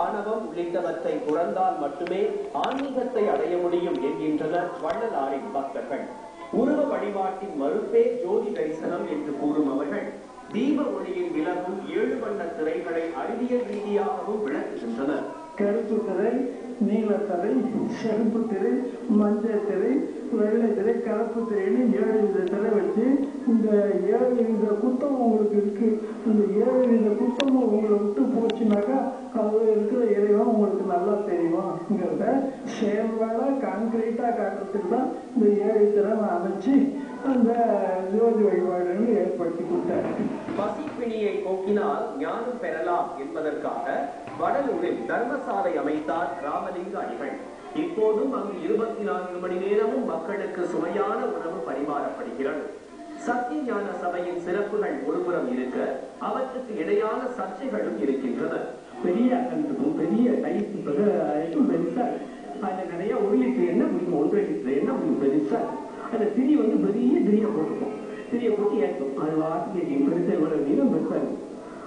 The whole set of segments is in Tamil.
ஆணவம் உள்ளிட்டவற்றை துறந்தால் மட்டுமே ஆன்மீகத்தை அடைய முடியும் என்கின்றனர் வள்ளலாரின் பக்தர்கள். உருவ வழிபாட்டின் மறுப்பே ஜோதி தரிசனம் என்று கூறும் அவர்கள் தீப ஒளியில் விலகும் 7 வண்ண திரைகளை அறிவியல் ரீதியாகவும் விளக்குகின்றனர். கருப்பு திரை, நீலத்திரை, செருப்பு திரை, மஞ்சள் திரை, வெள்ளை திரை, கலப்பு திரைன்னு 7 வித திரை வச்சு இந்த 7 வித குத்தம் உங்களுக்கு இருக்கு. இந்த 7 வித குத்தமும் உங்களை விட்டு போச்சுனாக்கா அது இருக்கிற இறைவன் உங்களுக்கு நல்லா தெரியுமாங்கிறத செயல்பாடா கான்கிரீட்டா காட்டுறதுக்கு தான் இந்த 7 திரை அமைச்சு அந்த ஜோதி வழிபாடுன்னு ஏற்படுத்தி கொடுத்தாரு. பசிப்பிணியை போக்கினால் ஞானம் பெறலாம் என்பதற்காக வடலூரில் தர்மசாலை அமைத்தார் ராமலிங்க அடிகள். இப்போதும் அங்கு 24 மணி நேரமும் மக்களுக்கு சுவையான உணவு பரிமாறப்படுகிறது. சத்திய ஞான சபையின் சிறப்புகள் ஒருபுறம் இருக்க அவற்றுக்கு இடையான சர்ச்சைகளும் இருக்கின்றன. பெரிய அக்கௌண்ட்டுக்கும் பெரிய டைப்பும் பெருசா அதுல நிறைய 1 லிட்டர் எண்ணெய் முடிக்கும், 1.5 லிட்டர் எண்ணெய் முடிக்கும் பெருசா. அந்த திரி வந்து பெரிய திரியை போட்டுக்கும், திரியை போட்டு ஏற்கும். அது வாசிக்கு பெருசா இவ்வளவு நீளம் பெருசா இருக்கும்.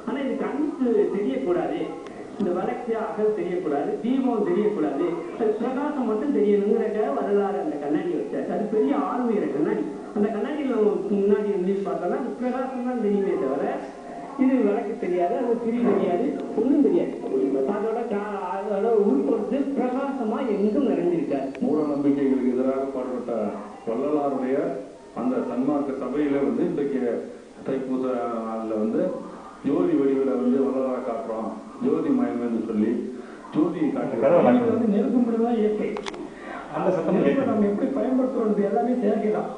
ஆனா இது கண்ணுக்கு தெரியக்கூடாது, இந்த வளர்ச்சியா அகல் தெரியக்கூடாது, தீபம் தெரியக்கூடாது, அது பிரகாசம் மட்டும் தெரியணுங்கிற வரலாறு அந்த கண்ணாடி வச்சாரு. அது பெரிய ஆர்வீர கண்ணாடி. அந்த கண்ணாடியில் முன்னாடி இருந்து பார்த்தோம்னா பிரகாசம் தான் தெரியுமே தவிர இது விளக்கு தெரியாது, அது திரி தெரியாது, ஒன்றும் தெரியாது. அதோட உள்பொறுத்து பிரகாசமா எங்கும் நிறைஞ்சிருக்காரு. மூட நம்பிக்கைகளுக்கு எதிராக பாடுபட்ட வள்ளலாருடைய அந்த சன்மார்க்க சபையில வந்து இன்றைக்கு தைப்பூச நாளில் வந்து ஜோதி வடிவில வந்து வள்ளலார காட்டுறோம், ஜோதி மயம்னு சொல்லி ஜோதியை காட்டுறோம். நெருப்பும்படிதான் இயற்கை. அந்த சத்தம் நம்ம எப்படி பயன்படுத்துறது எல்லாமே செயற்கைதான்.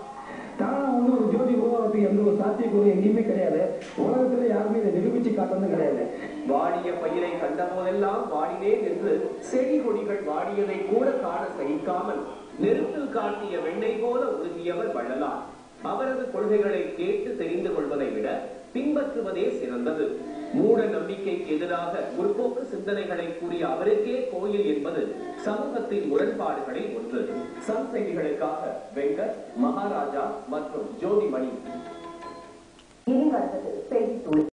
தானா வந்து ஒரு ஜோதி உருவாகிறதுக்கு எந்த ஒரு சாத்தியக்கூறு எங்கேயுமே கிடையாது. உலகத்துல யாருமே இதை நிரூபிச்சு காட்டுறது கிடையாது. வாடிய பயிரை கண்ட போதெல்லாம் வாடினேன் என்று செடி கொடிகள் வாடியதை கூட காண சகிக்காமல் நெருப்பில் காட்டிய வெண்ணெய் போல உருகியவர் வள்ளலார். அவரது கொள்கைகளை கேட்டு தெரிந்து கொள்வதை விட பின்பற்றுவதே சிறந்தது. மூட நம்பிக்கைக்கு எதிராக முற்போக்கு சிந்தனைகளை கூறிய அவருக்கே கோயில் என்பது சமூகத்தின் முரண்பாடுகளில் ஒன்று. சன் செய்திகளுக்காக வெங்கட், மகாராஜா மற்றும் ஜோதிமணி. இனி வருவது செய்தி துளி.